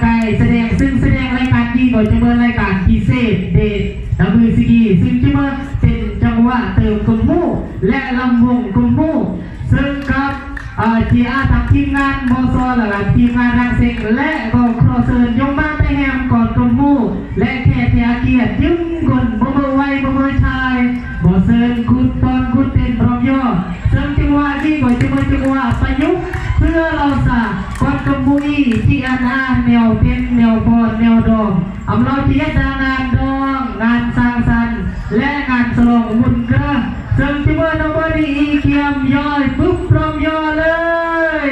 ไกแสดงซึ่งแสดงรายการที่ก่อนจะเมื่อรายการพิเศษเดทWCD ซึ่งจะเมื่อเป็นจังหวะเติมกุมมู่และลำวงกุมมู่ซึ่งกับทีอาทำทีมงานบอสหลังทีมงานรังเซกและก็ครอเซินยงมาไตแฮมก่อนกุมมู่และแค่เทียเกียรติยิ้มกลบ่มือไวบ่มือชายบอเซินกุดตอนกุดเต้นพร้อมย่อซึ่งจังหวะที่ก่อนจะเมื่อจังหวะประยุกต์เพื่อเราสาก่อนกุมมู่ที่อันแนวเต้นแนวบอลแนวดองอำเราเทียดางานดองงานสร้างสรรค์และงานฉลองบุญเกลือซึ่งที่เมื่อน้องบอดีเกียมย่อยปุ๊บพร้อมย่อเลย